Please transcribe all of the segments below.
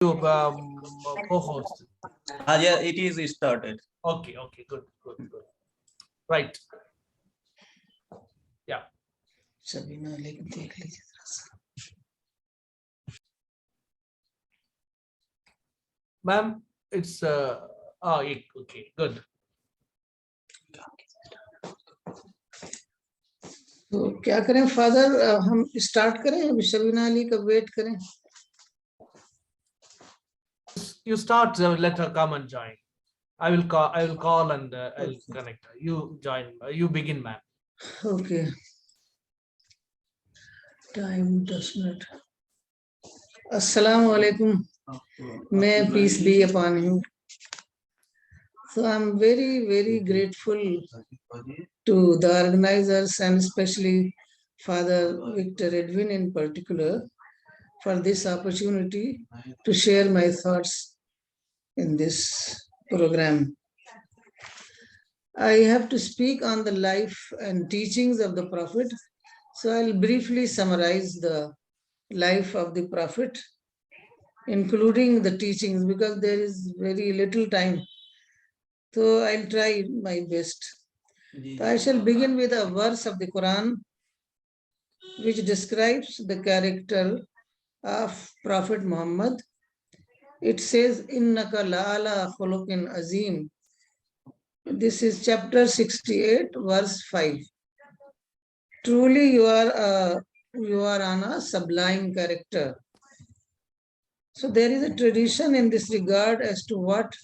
co-host. Yeah, it is started. Okay, good. Right. Yeah. Ma'am, it's okay, good. तो क्या करें father, हम start करें, अभी शबीना अली का वेट करें? You start, let her come and join. I will call and I'll connect her. You join, you begin, ma'am. Okay. Time 10 minutes. Assalamu alaikum. May peace be upon you. So I'm very, very grateful to the organizers and especially Father Victor Edwin in particular for this opportunity to share my thoughts in this program. I have to speak on the life and teachings of the Prophet. So I'll briefly summarize the life of the Prophet, including the teachings, because there is very little time. So I'll try my best. So I shall begin with a verse of the Quran which describes the character of Prophet Muhammad. It says, Innaka la'ala khuluqin azim. This is chapter 68, verse 5. Truly you are on a sublime character. So there is a tradition in this regard as to what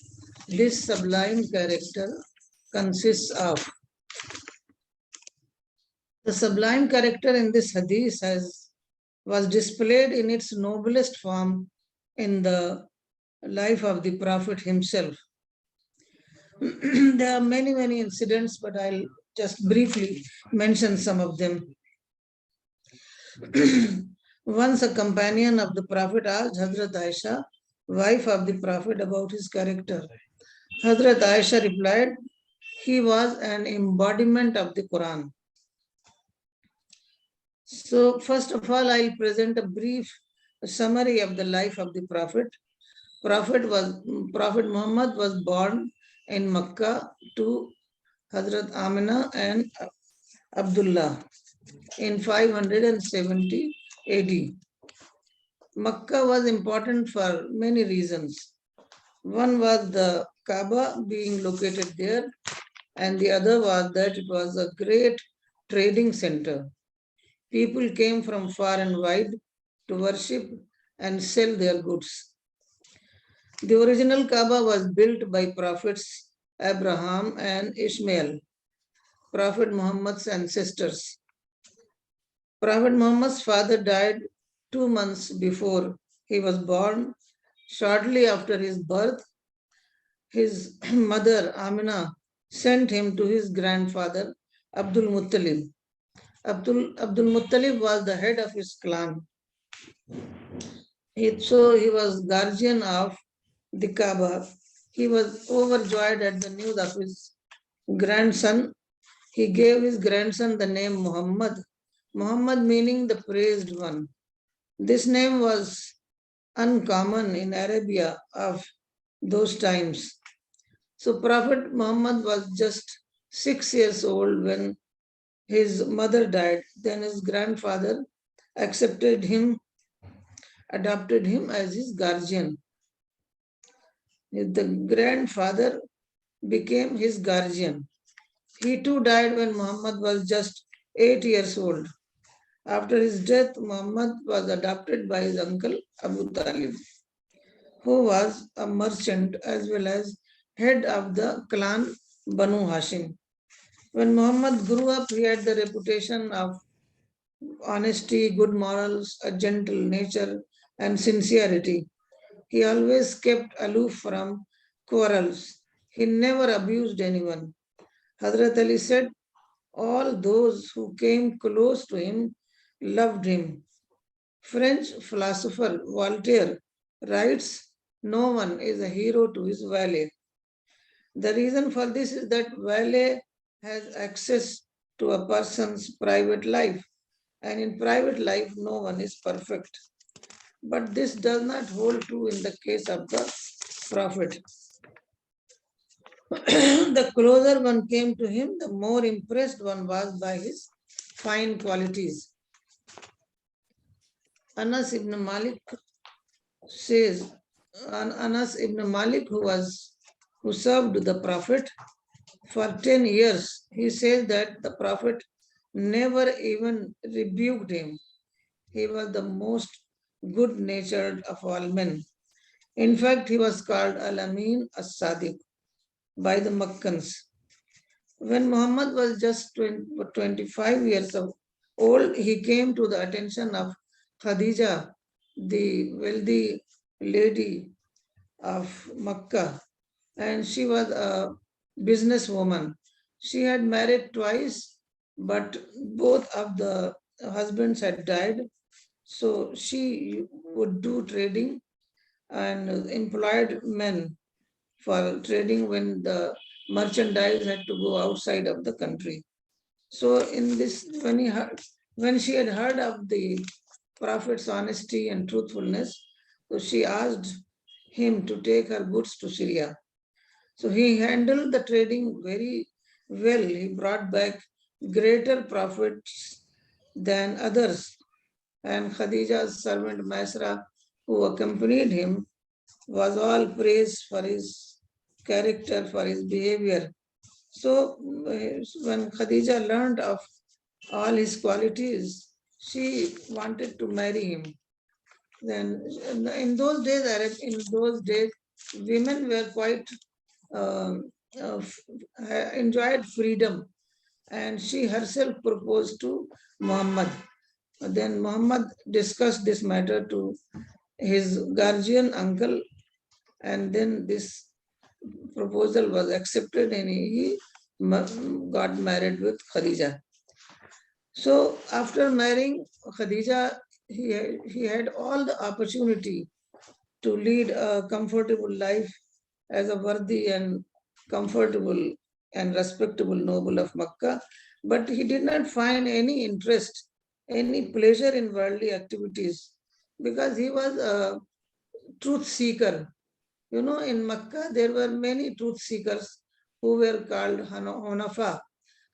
this sublime character consists of. The sublime character in this hadith was displayed in its noblest form in the life of the Prophet himself. There are many, many incidents, but I'll just briefly mention some of them. Once a companion of the Prophet asked Hazrat Aisha, wife of the Prophet, about his character. Hazrat Aisha replied, he was an embodiment of the Quran. So first of all, I'll present a brief summary of the life of the Prophet. Prophet Muhammad was born in Makkah to Hazrat Amina and Abdullah in 570 AD. Makkah was important for many reasons. One was the Kaaba being located there, and the other was that it was a great trading center. People came from far and wide to worship and sell their goods. The original Kaaba was built by prophets Abraham and Ishmael, Prophet Muhammad's ancestors. Prophet Muhammad's father died 2 months before he was born. Shortly after his birth, his mother Amina sent him to his grandfather Abdul Muttalib. Abdul Muttalib was the head of his clan. So he was guardian of the Kaaba. He was overjoyed at the news of his grandson. He gave his grandson the name Muhammad. Muhammad meaning the praised one. This name was uncommon in Arabia of those times. So Prophet Muhammad was just 6 years old when his mother died. Then his grandfather adopted him as his guardian. The grandfather became his guardian. He too died when Muhammad was just 8 years old. After his death, Muhammad was adopted by his uncle Abu Talib, who was a merchant as well as head of the clan Banu Hashim. When Muhammad grew up, he had the reputation of honesty, good morals, a gentle nature, and sincerity. He always kept aloof from quarrels. He never abused anyone. Hazrat Ali said, all those who came close to him loved him. French philosopher Voltaire writes, no one is a hero to his valet. The reason for this is that valet has access to a person's private life, and in private life, no one is perfect. But this does not hold true in the case of the Prophet. The closer one came to him, the more impressed one was by his fine qualities. Anas ibn Malik says, Anas ibn Malik, who served the Prophet for 10 years, he says that the Prophet never even rebuked him. He was the most good-natured of all men. In fact, he was called Al-Amin as-Sadiq by the Makkans. When Muhammad was just 25 years old, he came to the attention of Khadija, the wealthy lady of Makkah, and she was a businesswoman. She had married twice, but both of the husbands had died. So she would do trading and employed men for trading when the merchandise had to go outside of the country. So in this, when she had heard of the Prophet's honesty and truthfulness, so she asked him to take her goods to Syria. So he handled the trading very well. He brought back greater profits than others. And Khadija's servant Masra, who accompanied him, was all praised for his character, for his behavior. So when Khadija learned of all his qualities, she wanted to marry him. Then in those days, women were quite enjoyed freedom, and she herself proposed to Muhammad. Then Muhammad discussed this matter to his guardian uncle, and then this proposal was accepted, and he got married with Khadija. So after marrying Khadija, he had all the opportunity to lead a comfortable life as a worthy and comfortable and respectable noble of Makkah, but he did not find any interest, any pleasure in worldly activities because he was a truth seeker. You know, in Makkah, there were many truth seekers who were called Hanafa,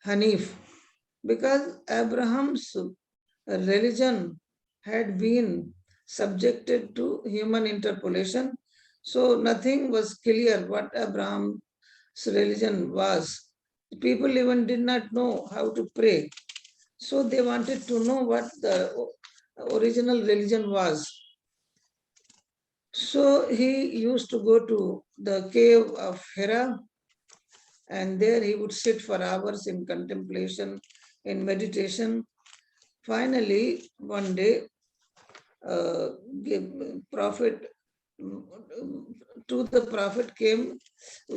Hanif, because Abraham's religion had been subjected to human interpolation. So nothing was clear what Abraham's religion was. People even did not know how to pray. So they wanted to know what the original religion was. So he used to go to the cave of Hira, and there he would sit for hours in contemplation, in meditation. Finally, one day, prophet to the prophet came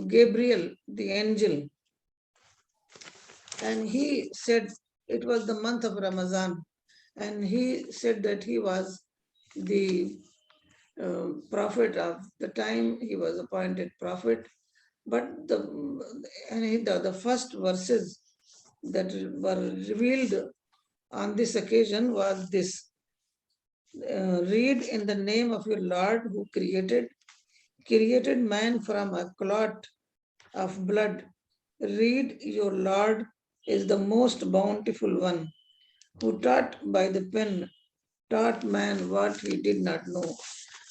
Gabriel, the angel, and he said it was the month of Ramadan, and he said that he was the prophet of the time he was appointed prophet. But the first verses that were revealed on this occasion was this. Read in the name of your Lord who created man from a clot of blood. Read, your Lord is the most bountiful one, who taught by the pen, taught man what he did not know.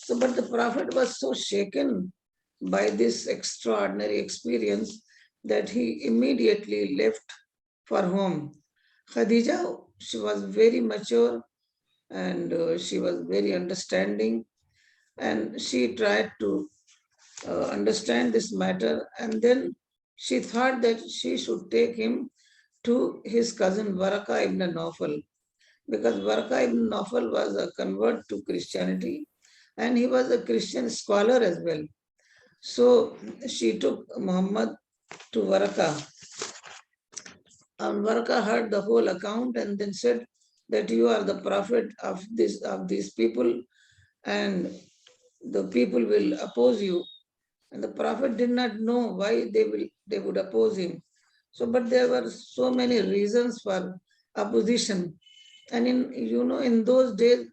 So, but the Prophet was so shaken by this extraordinary experience that he immediately left for home. Khadija, she was very mature and she was very understanding, and she tried to understand this matter, and then she thought that she should take him to his cousin Waraka ibn Nawfal, because Waraka ibn Nawfal was a convert to Christianity and he was a Christian scholar as well. So she took Muhammad to Waraka, and Waraka heard the whole account and then said that you are the prophet of these people, and the people will oppose you. And the prophet did not know why they would oppose him. So, but there were so many reasons for opposition. And in those days,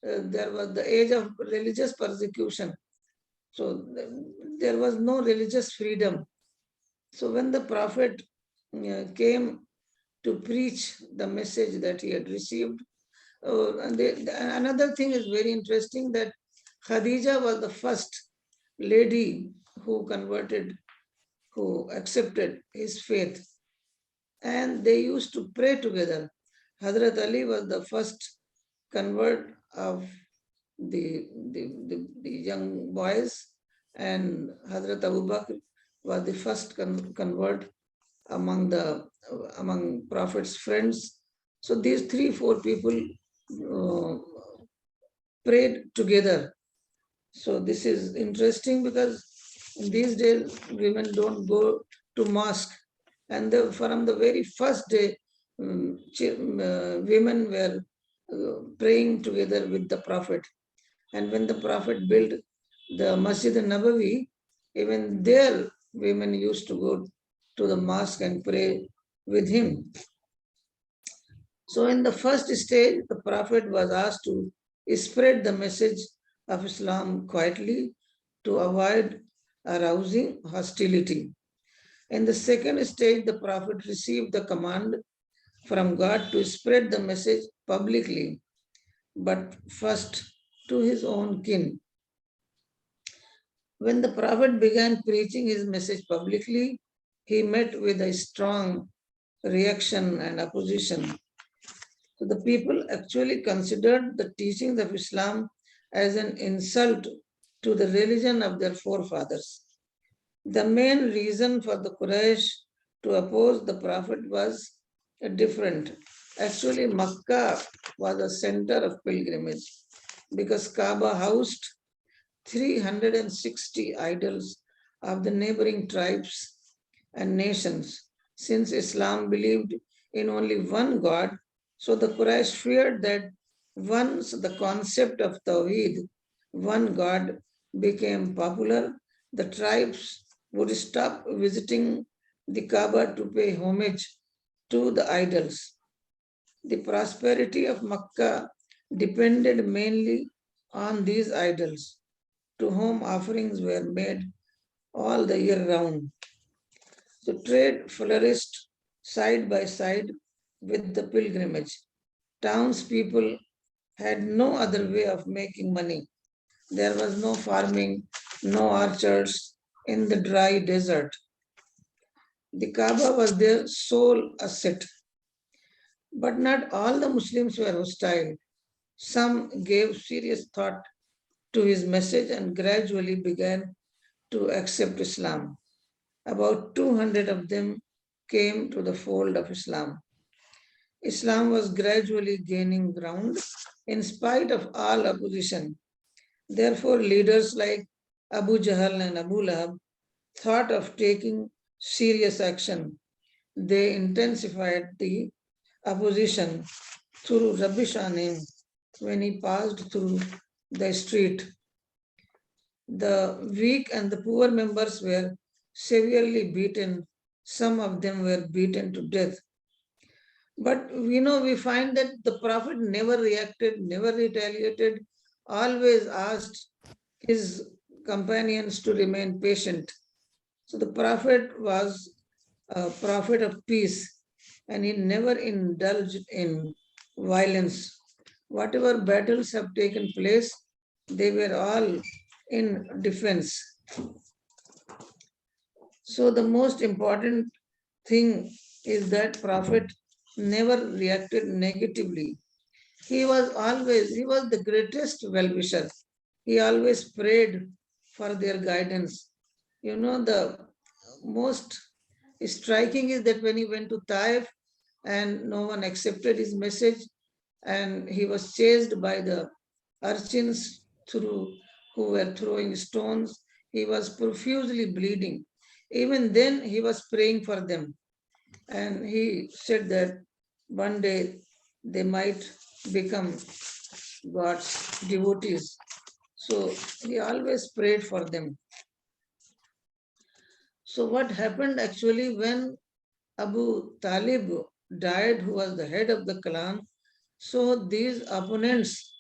there was the age of religious persecution. So there was no religious freedom. So when the Prophet came to preach the message that he had received, another thing is very interesting, that Khadija was the first lady who converted, who accepted his faith. And they used to pray together. Hazrat Ali was the first convert of the young boys, and Hazrat Abu Bakr was the first convert among Prophet's friends. So these 3-4 people prayed together. So this is interesting because in these days women don't go to mosque, and from the very first day, women were praying together with the Prophet. And when the Prophet built the Masjid al-Nabawi, even there women used to go to the mosque and pray with him. So in the first stage, the Prophet was asked to spread the message of Islam quietly to avoid arousing hostility. In the second stage, the Prophet received the command from God to spread the message publicly, but first to his own kin. When the Prophet began preaching his message publicly, he met with a strong reaction and opposition. So the people actually considered the teachings of Islam as an insult to the religion of their forefathers. The main reason for the Quraysh to oppose the Prophet was different. Actually, Makkah was a center of pilgrimage because Kaaba housed 360 idols of the neighboring tribes and nations. Since Islam believed in only one God, so the Quraysh feared that once the concept of Tawheed, one God, became popular, the tribes would stop visiting the Kaaba to pay homage to the idols. The prosperity of Makkah depended mainly on these idols, to whom offerings were made all the year round. So trade flourished side by side with the pilgrimage. Townspeople had no other way of making money. There was no farming, no orchards in the dry desert. The Kaaba was their sole asset. But not all the Muslims were hostile. Some gave serious thought to his message and gradually began to accept Islam. About 200 of them came to the fold of Islam. Islam was gradually gaining ground in spite of all opposition. Therefore, leaders like Abu Jahl and Abu Lahab thought of taking serious action. They intensified the opposition through rubbish on him when he passed through the street. The weak and the poor members were severely beaten. Some of them were beaten to death. But we find that the Prophet never reacted, never retaliated, always asked his companions to remain patient. So the Prophet was a prophet of peace, and he never indulged in violence. Whatever battles have taken place, they were all in defense. So the most important thing is that Prophet never reacted negatively. He was the greatest well-wisher. He always prayed for their guidance. The most striking is that when he went to Taif and no one accepted his message, and he was chased by the urchins who were throwing stones, he was profusely bleeding. Even then, he was praying for them. And he said that one day they might become God's devotees. So he always prayed for them. So what happened actually when Abu Talib died, who was the head of the clan, so these opponents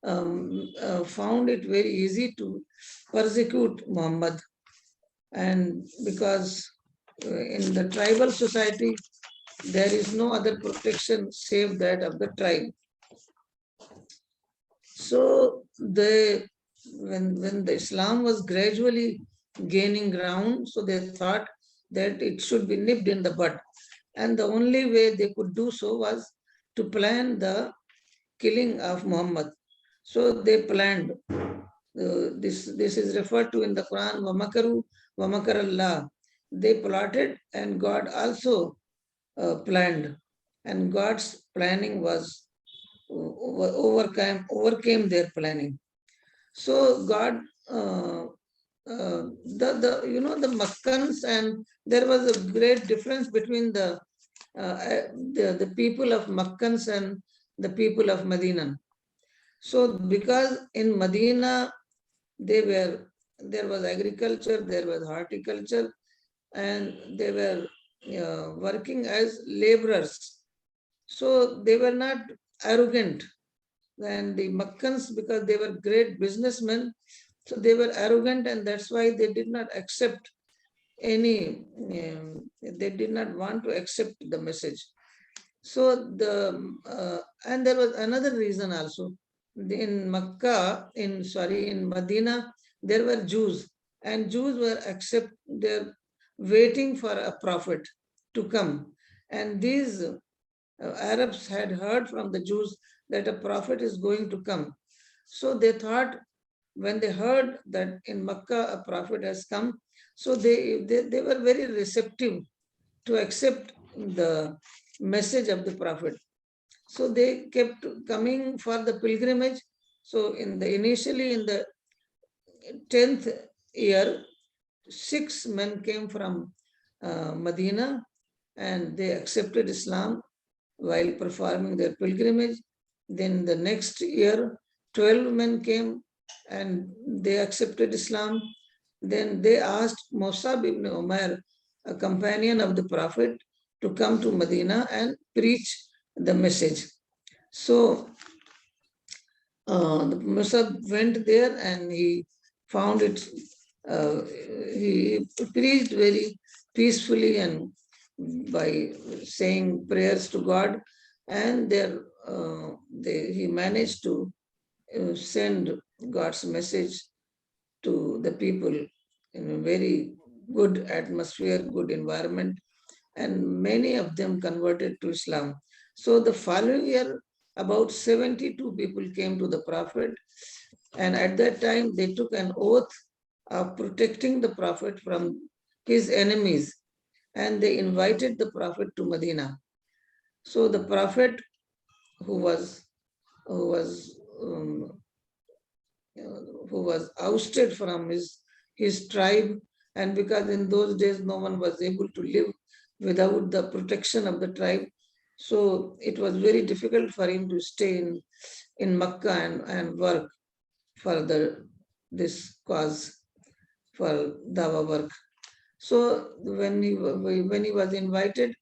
found it very easy to persecute Muhammad. And because in the tribal society, there is no other protection save that of the tribe. So when the Islam was gradually gaining ground, so they thought that it should be nipped in the bud. And the only way they could do so was to plan the killing of Muhammad. So they planned. This is referred to in the Quran, وَمَكَرُوا وَمَكَرَ اللَّهُ. They plotted and God also planned. And God's planning was overcame their planning. So God, the Makkans, and there was a great difference between the people of Makkans and the people of Medina. So because in Medina there was agriculture, there was horticulture, and they were working as laborers. So they were not arrogant. And the Makkans, because they were great businessmen, so they were arrogant, and that's why they did not accept they did not want to accept the message. So and there was another reason also. In in Medina, there were Jews, and Jews were they're waiting for a prophet to come. And these Arabs had heard from the Jews that a prophet is going to come. So they thought, when they heard that in Makkah a prophet has come, so they were very receptive to accept the message of the prophet. So they kept coming for the pilgrimage. So initially in the 10th year, 6 men came from Medina, and they accepted Islam while performing their pilgrimage. Then the next year, 12 men came and they accepted Islam. Then they asked Musab ibn Umar, a companion of the Prophet, to come to Medina and preach the message. So the Musab went there and he found it, he preached very peacefully and by saying prayers to God, and he managed to send God's message to the people in a very good atmosphere, good environment, and many of them converted to Islam. So the following year, about 72 people came to the Prophet, and at that time they took an oath of protecting the Prophet from his enemies, and they invited the Prophet to Medina. So the Prophet, who was ousted from his tribe, and because in those days no one was able to live without the protection of the tribe, so it was very difficult for him to stay in Makkah and work for this cause, for dawa work. So when he was invited,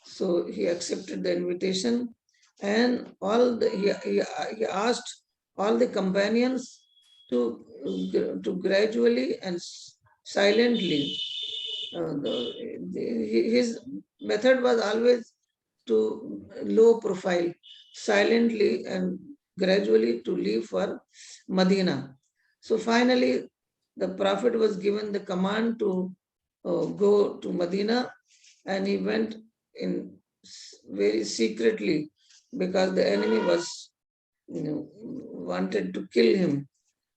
so he accepted the invitation, and he asked all the companions to gradually and silently. His method was always to low profile, silently and gradually to leave for Medina. So finally, the Prophet was given the command to go to Medina, and he went in very secretly because the enemy was wanted to kill him.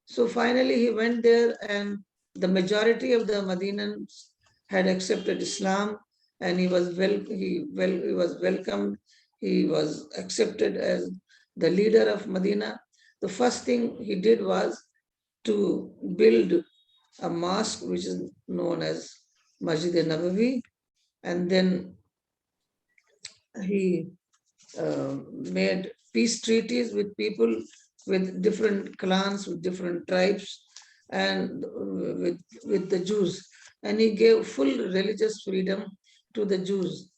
So finally he went there, and the majority of the Madinans had accepted Islam, and he was welcomed. He was accepted as the leader of Medina. The first thing he did was to build a mosque which is known as Masjid Nabawi, and then he made peace treaties with people, with different clans, with different tribes, and with the Jews. And he gave full religious freedom to the Jews.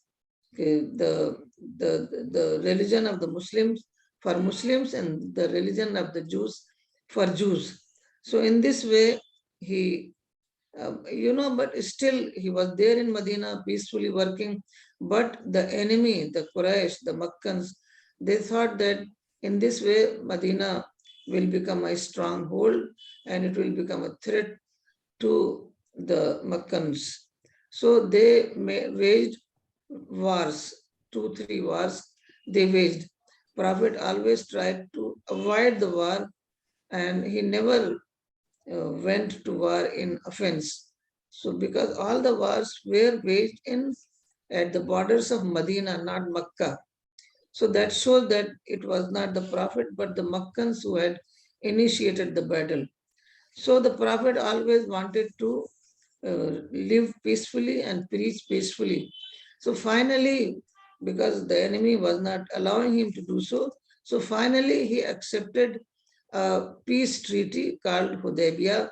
Okay, the religion of the Muslims for Muslims and the religion of the Jews for Jews. So in this way, he, but still he was there in Medina peacefully working. But the enemy, the Quraysh, the Makkans, they thought that in this way Medina will become a stronghold and it will become a threat to the Makkans. So they waged wars, 2, 3 wars they waged. Prophet always tried to avoid the war and he never went to war in offense. So because all the wars were waged at the borders of Medina, not Makkah. So that shows that it was not the Prophet but the Makkans who had initiated the battle. So the Prophet always wanted to live peacefully and preach peacefully. So finally, because the enemy was not allowing him to do so, so finally he accepted a peace treaty called Hudaybiyah,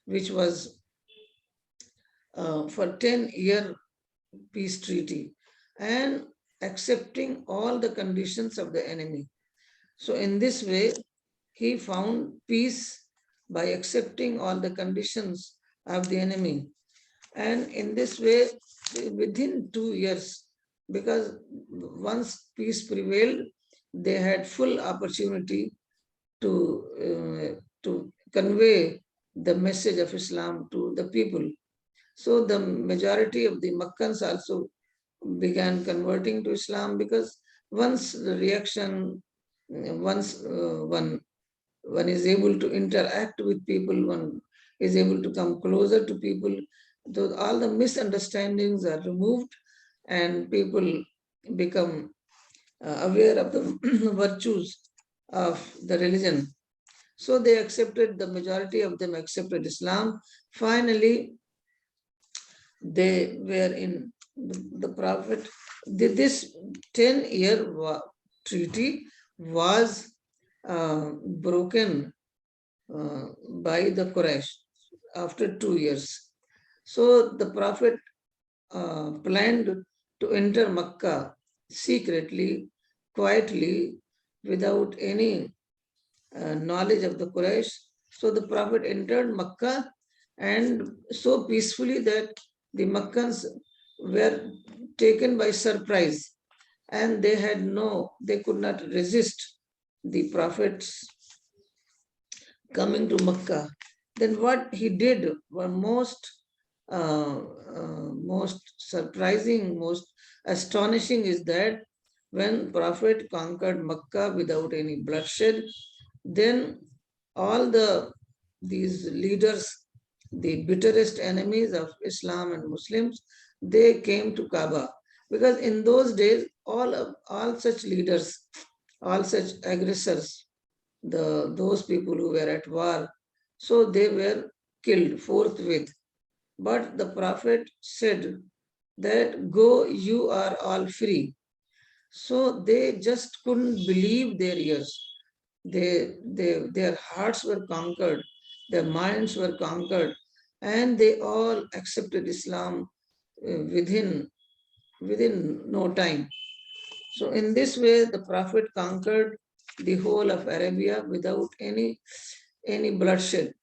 which was for 10-year peace treaty and accepting all the conditions of the enemy. So in this way, he found peace by accepting all the conditions of the enemy. And in this way, within 2 years, because once peace prevailed, they had full opportunity to convey the message of Islam to the people. So the majority of the Makkans also began converting to Islam because once the reaction, once one is able to interact with people, one is able to come closer to people, all the misunderstandings are removed and people become aware of the virtues of the religion. So they accepted, the majority of them accepted Islam. Finally, they were in the Prophet. This 10-year treaty was broken by the Quraysh after 2 years. So the Prophet planned to enter Makkah secretly, quietly, without any knowledge of the Quraysh. So the Prophet entered Makkah and so peacefully that the Makkans were taken by surprise and they could not resist the Prophet's coming to Makkah. Then what he did was most surprising, most astonishing is that when Prophet conquered Makkah without any bloodshed, then all these leaders, the bitterest enemies of Islam and Muslims, they came to Kaaba. Because in those days, all such leaders, all such aggressors, those people who were at war, so they were killed forthwith. But the Prophet said that, go, you are all free. So they just couldn't believe their ears. Their hearts were conquered, their minds were conquered, and they all accepted Islam within no time. So in this way, the Prophet conquered the whole of Arabia without any bloodshed.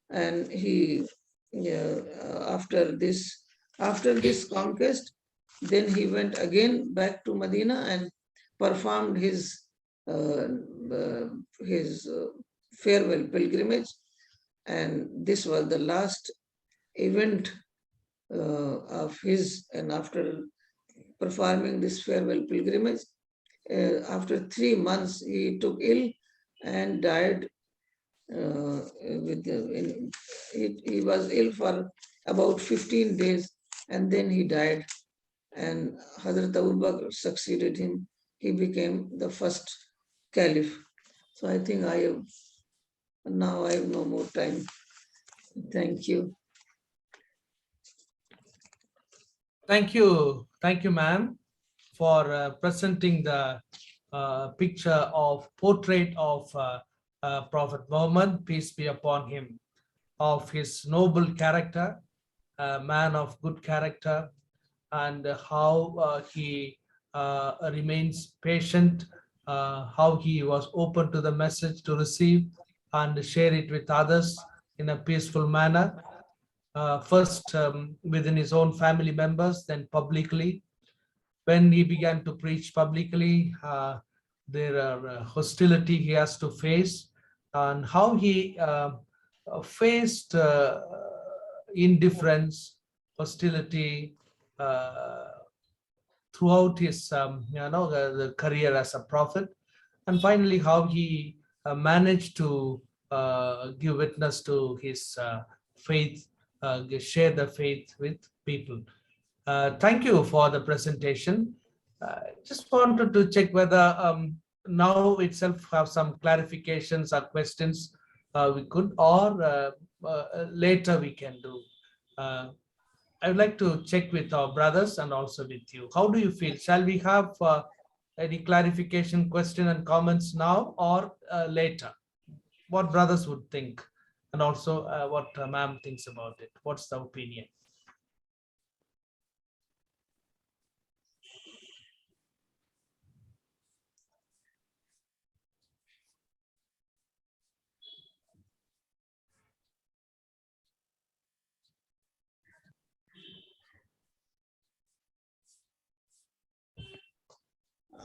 And he, after this conquest, then he went again back to Medina and performed his farewell pilgrimage. And this was the last event of his. And after performing this farewell pilgrimage, after 3 months, he took ill and died. He was ill for about 15 days and then he died. And Hazrat Abu Bakr succeeded him. He became the first caliph. So I think now I have no more time. Thank you. Thank you, ma'am, for presenting the portrait of Prophet Muhammad, peace be upon him, of his noble character, a man of good character, and how he remains patient how he was open to the message to receive and share it with others in a peaceful manner. First within his own family members, then publicly. When he began to preach publicly, there are hostility he has to face, and how he faced indifference, hostility throughout his the career as a prophet, and finally how he managed to give witness to his faith, share the faith with people. Thank you for the presentation. Just wanted to check whether now itself have some clarifications or questions we could, or later we can do. I would like to check with our brothers and also with you. How do you feel? Shall we have any clarification, question and comments now or later? What brothers would think, and also what ma'am thinks about it. What's the opinion?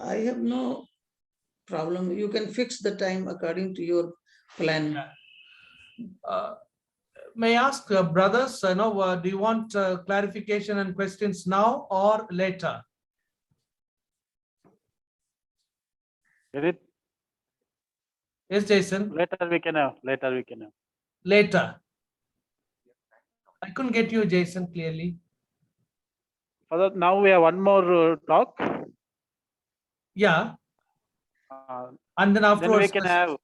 I have no problem. You can fix the time according to your plan. May I ask brothers, do you want clarification and questions now or later? Is it Yes, Jason, later we can have, later we can have. later. I couldn't get you, Jason, clearly. Father, now we have one more talk. Yeah, Uh, and then then we afterwards. can have,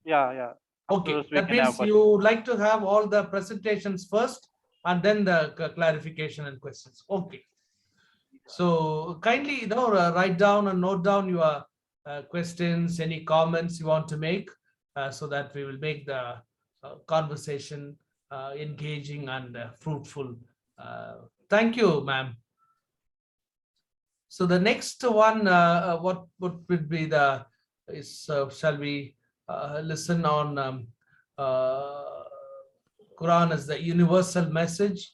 yeah. Okay, Afterwards we that can have means questions. you like to have all the presentations first and then the clarification and questions. Okay. So kindly, write down and note down your questions, any comments you want to make, so that we will make the conversation engaging and fruitful. Thank you, ma'am. So the next one, what would be the is shall we listen on Quran as the universal message?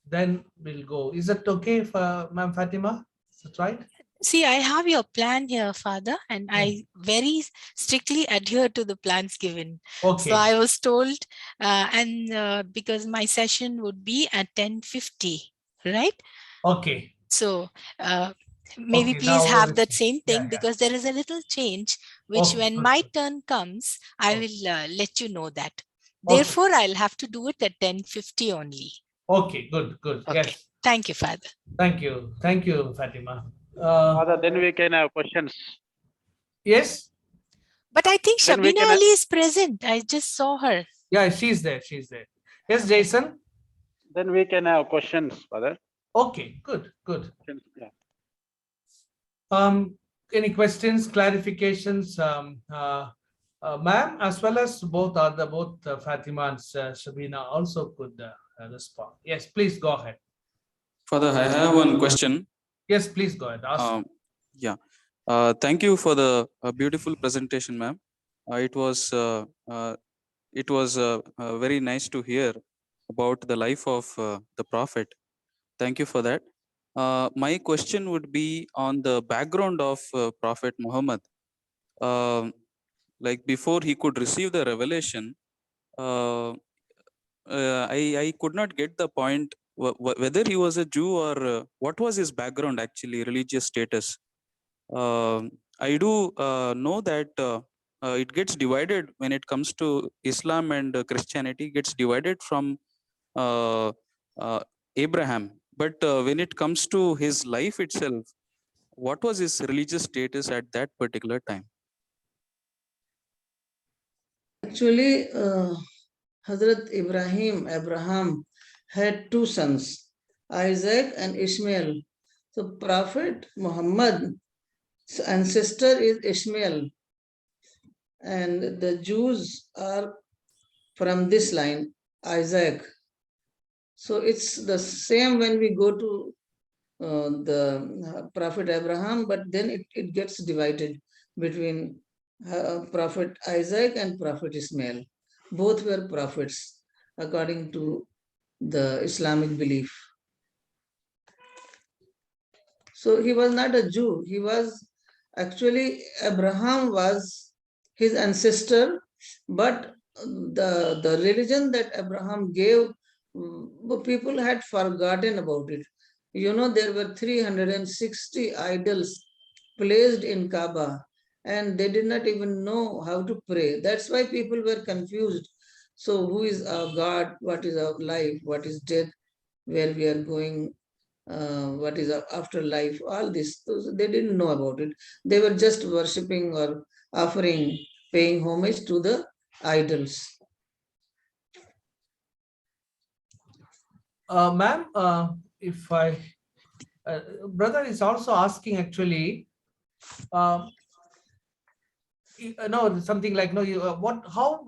Then we'll go. Is it okay for Ma'am Fatima? Is that right? See, I have your plan here, Father, and I very strictly adhere to the plans given. Okay. So I was told, and because my session would be at 10:50, right? Okay. So maybe Okay, please now have that same thing, yeah. because there is a little change, which Okay, when good, my good. turn comes, I will let you know that. Okay. Therefore, I'll have to do it at 10:50 only. Okay, good. Okay. Yes. Thank you, Father. Thank you, Fatima. Father, then we can have questions. Yes. But I think Then we Shabina can Ali is present. I just saw her. Yeah, she's there. Yes, Jason. Then we can have questions, Father. Okay, good. Yeah. Any questions, clarifications, ma'am, as well as both Fatima and Shabina also could respond. Yes, please go ahead. Father, I have one question. Yes, please go ahead. Ask. Yeah. Thank you for the beautiful presentation, ma'am. It was very nice to hear about the life of the prophet. Thank you for that. My question would be on the background of Prophet Muhammad. Like before he could receive the revelation, I could not get the point whether he was a Jew or what was his background actually, religious status. I do know that it gets divided when it comes to Islam and Christianity, gets divided from uh, Abraham. But when it comes to his life itself, what was his religious status at that particular time? Actually, Hazrat Abraham had two sons, Isaac and Ishmael. So Prophet Muhammad's ancestor is Ishmael, and the Jews are from this line, Isaac. So it's the same when we go to the Prophet Abraham, but then it gets divided between Prophet Isaac and Prophet Ismail. Both were prophets according to the Islamic belief. So he was not a Jew. He was actually, Abraham was his ancestor, but the religion that Abraham gave, people had forgotten about it. You know, there were 360 idols placed in Kaaba, and they did not even know how to pray. That's why people were confused. So, who is our God? What is our life? What is death? Where we are going? What is afterlife? All this, they didn't know about it. They were just worshipping or offering, paying homage to the idols. Ma'am, if I, brother is also asking actually, no, something like, no, you, what, how,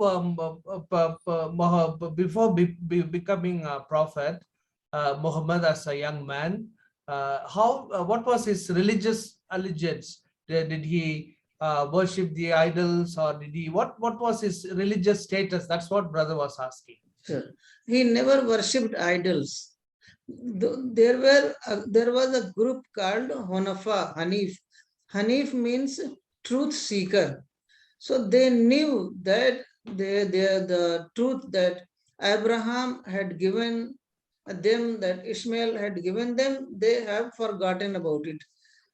before becoming a prophet, Muhammad as a young man, how, what was his religious allegiance? Did he worship the idols, or did he, what was his religious status? That's what brother was asking. Sure. He never worshipped idols. There was a group called Honafa, Hanif. Hanif means truth seeker. So they knew that the truth that Abraham had given them, that Ishmael had given them, they have forgotten about it.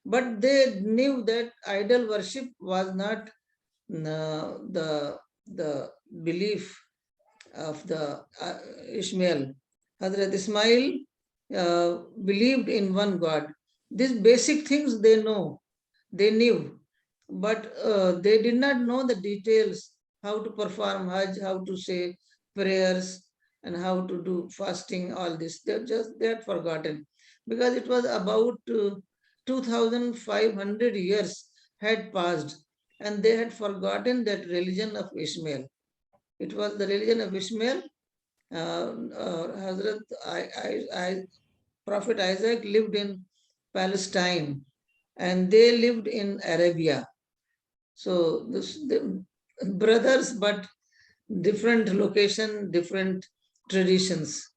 But they knew that idol worship was not the belief of the Ishmael. Hazrat Ismail believed in one God. These basic things they know, they knew, but they did not know the details, how to perform Hajj, how to say prayers, and how to do fasting, all this. They had forgotten, because it was about 2,500 years had passed, and they had forgotten that religion of Ishmael. It was the religion of Ishmael. Hazrat Prophet Isaac lived in Palestine, and they lived in Arabia. So the brothers, but different location, different traditions.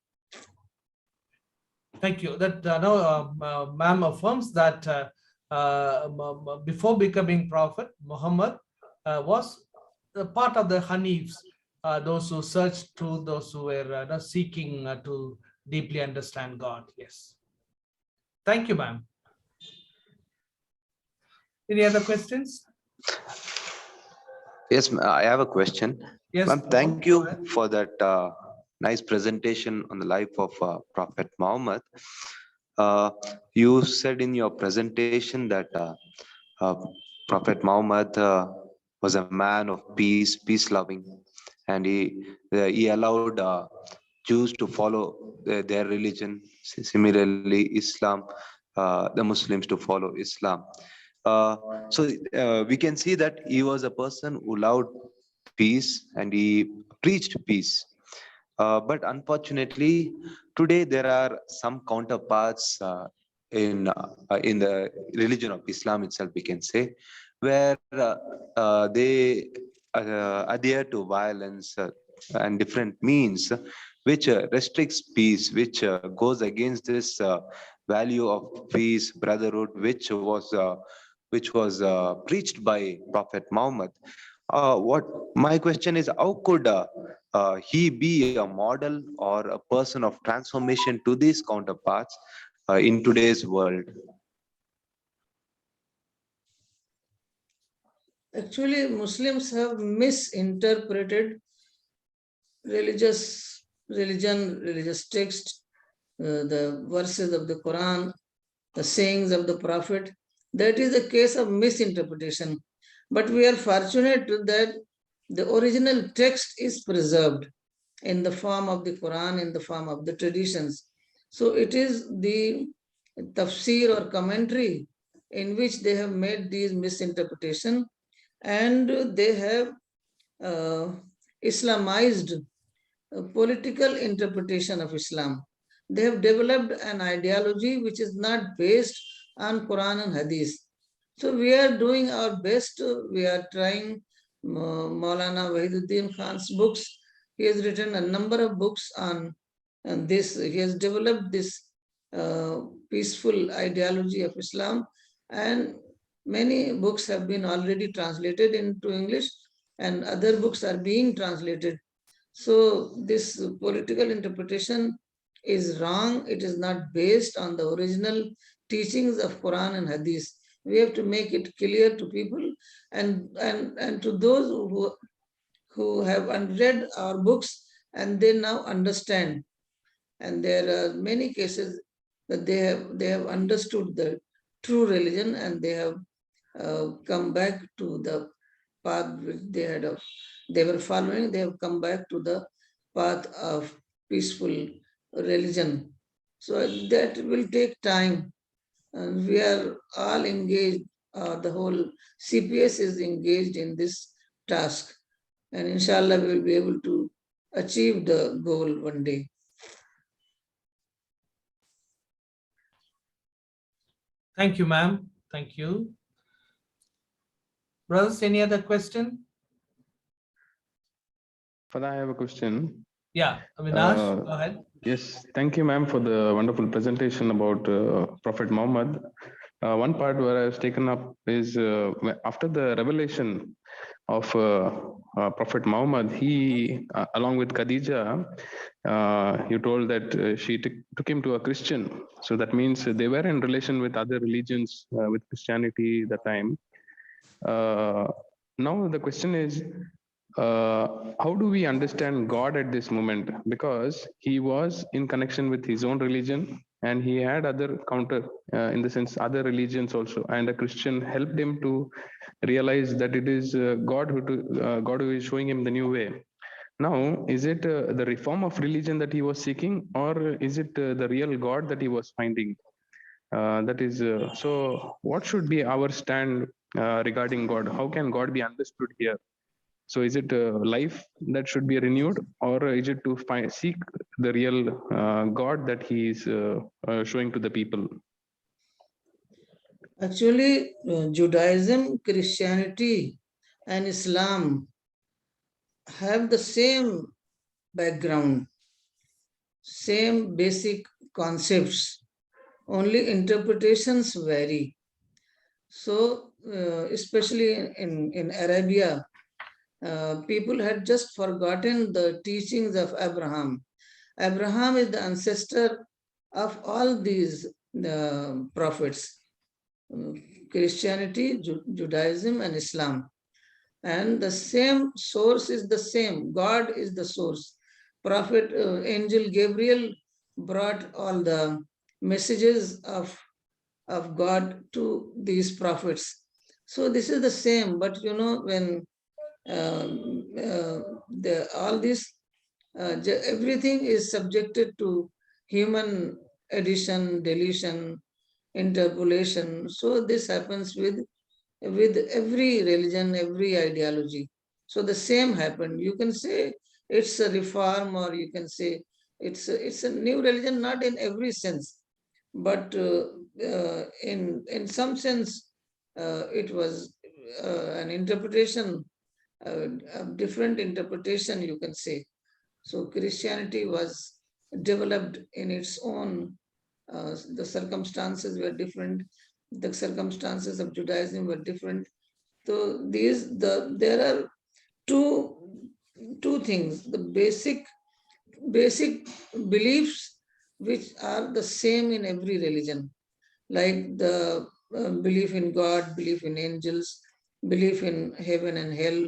Thank you. That now, ma'am affirms that before becoming prophet, Muhammad was a part of the Hanifs, those who searched truth, those who were seeking to deeply understand God. Yes. Thank you, ma'am. Any other questions? Yes, I have a question. Yes. Ma'am, Pawan, thank go you ahead. for that nice presentation on the life of Prophet Muhammad. You said in your presentation that uh, Prophet Muhammad was a man of peace, peace-loving, and he allowed Jews to follow their religion. Similarly, Islam, the Muslims to follow Islam. So we can see that he was a person who loved peace and he preached peace. But unfortunately, today there are some counterparts in the religion of Islam itself, we can say, where they adhere to violence and different means, which restricts peace, which goes against this value of peace, brotherhood, which was preached by Prophet Muhammad. What my question is, how could he be a model or a person of transformation to these counterparts in today's world? Actually, Muslims have misinterpreted religious text, the verses of the Quran, the sayings of the Prophet. That is a case of misinterpretation. But we are fortunate that the original text is preserved in the form of the Quran, in the form of the traditions. So it is the tafsir or commentary in which they have made these misinterpretation, and they have Islamized political interpretation of Islam. They have developed an ideology which is not based on Quran and Hadith. So we are doing our best. We are trying. Maulana Wahiduddin Khan's books. He has written a number of books on this. He has developed this peaceful ideology of Islam, and many books have been already translated into English, and other books are being translated. So this political interpretation is wrong. It is not based on the original teachings of Quran and Hadith. We have to make it clear to people, and to those who have read our books and they now understand. And there are many cases that they have understood the true religion, and they have come back to the path which they were following. They have come back to the path of peaceful religion. So that will take time, and we are all engaged. The whole CPS is engaged in this task, and inshallah we will be able to achieve the goal one day. Thank you, ma'am. Thank you. Brothers, any other question? Father, I have a question. Yeah, Avinash, go ahead. Yes, thank you, ma'am, for the wonderful presentation about Prophet Muhammad. One part where I was taken up is after the revelation of Prophet Muhammad, he, along with Khadija, you told that she took him to a Christian. So that means they were in relation with other religions, with Christianity at the time. Now the question is, how do we understand God at this moment? Because he was in connection with his own religion, and he had other counter, in the sense other religions also, and a Christian helped him to realize that it is God who is showing him the new way. Now, is it the reform of religion that he was seeking, or is it the real God that he was finding? That is, so what should be our stand regarding God? How can God be understood here? So is it life that should be renewed, or is it to seek the real God that he is showing to the people? Actually, Judaism, Christianity, and Islam have the same background, same basic concepts, only interpretations vary. So, especially in Arabia, people had just forgotten the teachings of Abraham. Abraham is the ancestor of all these prophets, Christianity, Judaism, and Islam. And the same source is the same. God is the source. Prophet Angel Gabriel brought all the messages of God to these prophets. So this is the same. But you know, when all this, everything is subjected to human addition, deletion, interpolation. So this happens with every religion, every ideology. So the same happened. You can say it's a reform, or you can say it's a new religion, not in every sense, but in some sense, it was an interpretation, a different interpretation, you can say. So Christianity was developed in its own. The circumstances were different. The circumstances of Judaism were different. So there are two things: the basic beliefs which are the same in every religion, like the belief in God, belief in angels, belief in heaven and hell,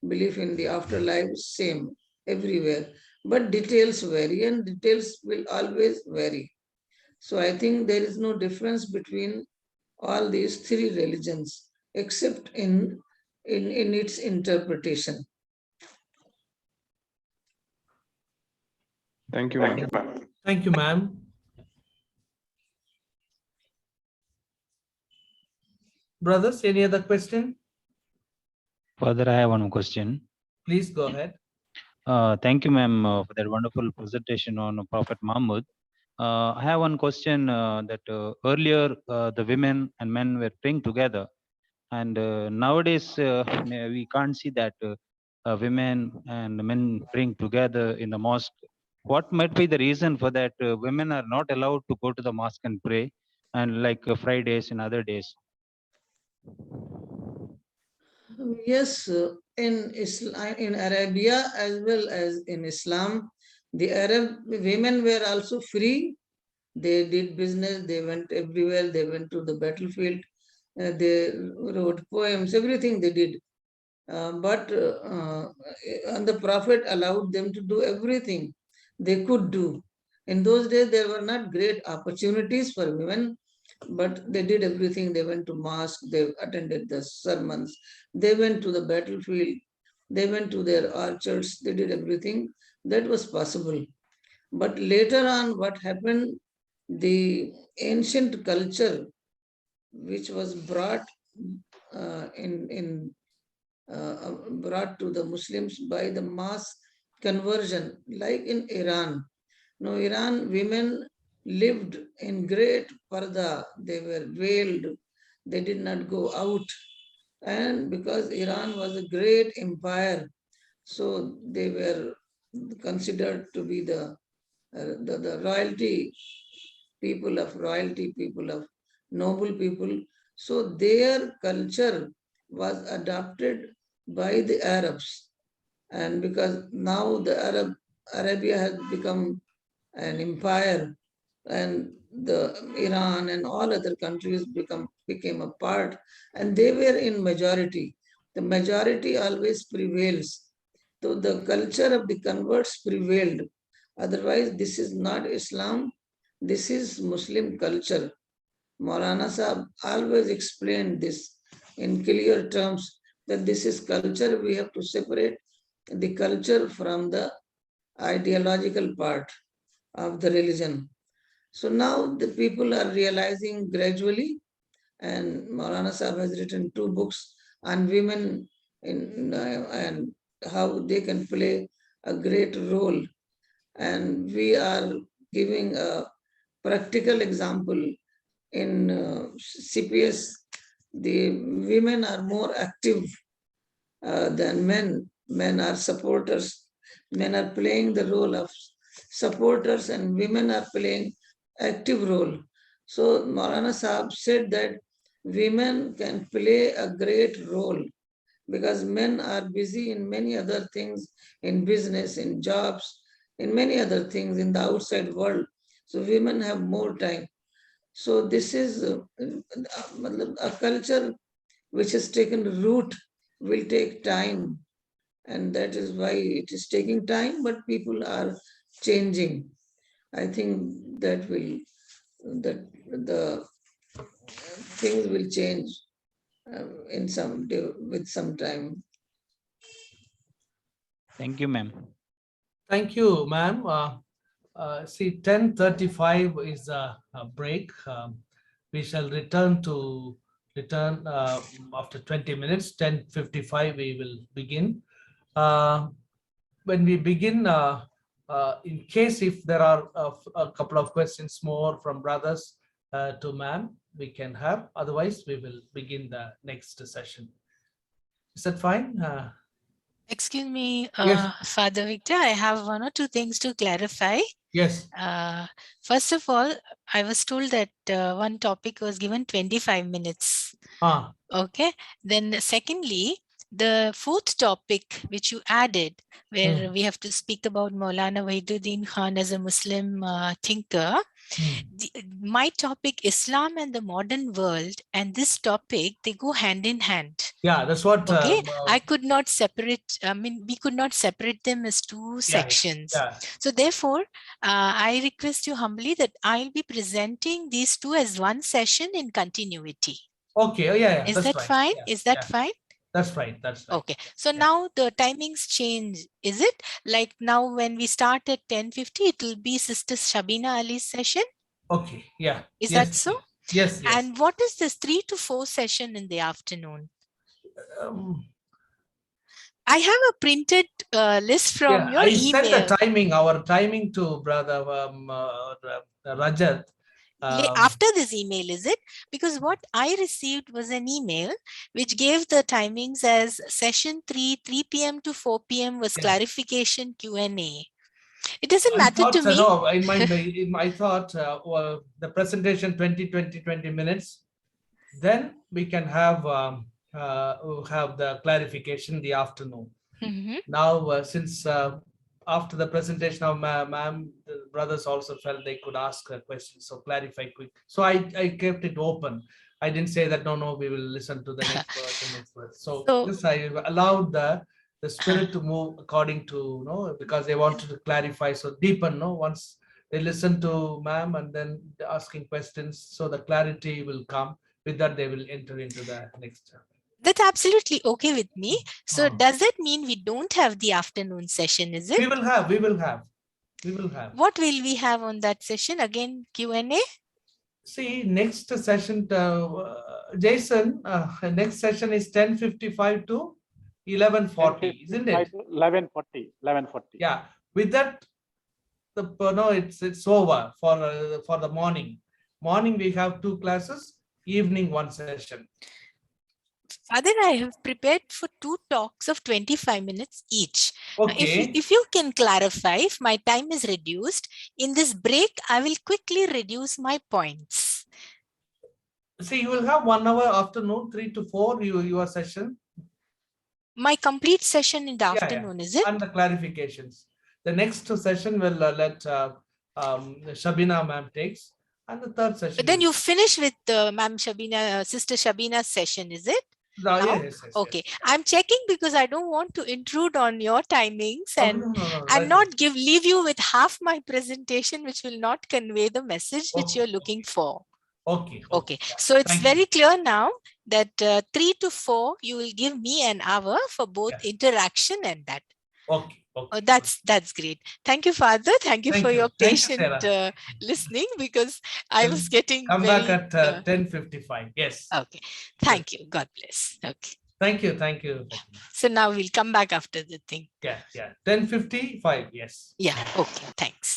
belief in the afterlife, same everywhere. But details vary, and details will always vary. So I think there is no difference between all these three religions, except in its interpretation. Thank you, ma'am. Thank you, ma'am. Brothers, any other question? Further, I have one question. Please go ahead. Thank you, ma'am, for that wonderful presentation on Prophet Muhammad. I have one question that earlier the women and men were praying together, and nowadays we can't see that women and men praying together in the mosque. What might be the reason for that? Women are not allowed to go to the mosque and pray, and like Fridays and other days. Yes, in Islam, in Arabia as well as in Islam, the Arab women were also free. They did business, they went everywhere, they went to the battlefield, they wrote poems, everything they did. And the Prophet allowed them to do everything they could do. In those days, there were not great opportunities for women, but they did everything. They went to mosque, they attended the sermons, they went to the battlefield, they went to their orchards, they did everything that was possible. But later on, what happened, the ancient culture which was brought brought to the Muslims by the mass conversion, like in Iran. Now, Iran women lived in great parda, they were veiled, they did not go out. And because Iran was a great empire, so they were considered to be the royalty, people of royalty, people of noble people. So their culture was adopted by the Arabs. And because now Arabia has become an empire, and the Iran and all other countries became a part, and they were in majority. The majority always prevails. So the culture of the converts prevailed. Otherwise, this is not Islam, this is Muslim culture. Maulana Sahab always explained this in clear terms that this is culture. We have to separate the culture from the ideological part of the religion. So now the people are realizing gradually, and Maulana Sahib has written 2 books on women and how they can play a great role. And we are giving a practical example in CPS. The women are more active than men. Men are supporters. Men are playing the role of supporters, and women are playing active role. So Maulana Sahab said that women can play a great role because men are busy in many other things, in business, in jobs, in many other things in the outside world. So women have more time. So this is a culture which has taken root, will take time, and that is why it is taking time, but people are changing. I think that the things will change in with some time. Thank you, ma'am. Thank you, ma'am. See, 10:35 is a break. We shall return after 20 minutes. 10:55 we will begin. When we begin, in case if there are a couple of questions more from brothers to ma'am, we can have. Otherwise, we will begin the next session. Is that fine? Excuse me, Yes. Father Victor, I have 1 or 2 things to clarify. Yes. First of all, I was told that one topic was given 25 minutes. Ah. Okay. Then secondly, the 4th topic which you added, where we have to speak about Maulana Wahiduddin Khan as a Muslim thinker. My topic, Islam and the modern world, and this topic, they go hand in hand. Yeah, that's what. Okay, I could not separate. I mean, we could not separate them as 2 sections. Yeah. So therefore, I request you humbly that I'll be presenting these 2 as one session in continuity. Okay. Oh, yeah. Is That's that right. fine? Yeah, Is that fine? That's right. That's right. Okay. So now the timings change. Is it like now when we start at 10:50, it will be Sister Shabina Ali's session? Okay. Yeah. Is that so? Yes. Yes. And what is this 3 to 4 session in the afternoon? I have a printed list from your I sent email. the timing, our timing to brother Rajat. After this email, is it? Because what I received was an email which gave the timings as session 3 p.m. to 4 p.m. was Yeah. clarification Q&A. It doesn't I matter thought, to me. no, I thought well, the presentation 20 minutes, then we can have the clarification in the afternoon. Mhm. Now, since after the presentation of ma'am, the brothers also felt they could ask a question, so clarify quick. So I kept it open. I didn't say that, no, we will listen to the next word, the next word. So just I allowed the spirit to move according to, because they wanted to clarify, so deepen, once they listen to ma'am and then asking questions, so the clarity will come. With that, they will enter into the next. That's absolutely okay with me. So does that mean we don't have the afternoon session, is it? We will have. What will we have on that session? Again, Q&A? See, next session, Jason, next session is 10:55 to 11:40, isn't it? 11:40. Yeah. With that, it's over for the morning. Morning we have 2 classes. Evening 1 session. Father, I have prepared for 2 talks of 25 minutes each. Okay. If you can clarify, if my time is reduced, in this break, I will quickly reduce my points. See, you will have 1 hour afternoon, 3 to 4, your session. My complete session in the afternoon, is it? And the clarifications. The next session will let Shabina ma'am takes, and the third session. But then you finish with Ma'am Shabina, Sister Shabina's session, is it? Yes, okay. Yes. I'm checking because I don't want to intrude on your timings and and not leave you with half my presentation, which will not convey the message which you're looking for. Okay. So it's very clear now that 3 to 4, you will give me an hour for both interaction and that. Okay. That's great. Thank you, Father. Thank you for your patient listening, because I was getting come back at 10:55. Yes. Okay. Thank you. God bless. Okay. Thank you. So now we'll come back after the thing. Yeah. 10:55. Yes. Yeah. Okay. Thanks.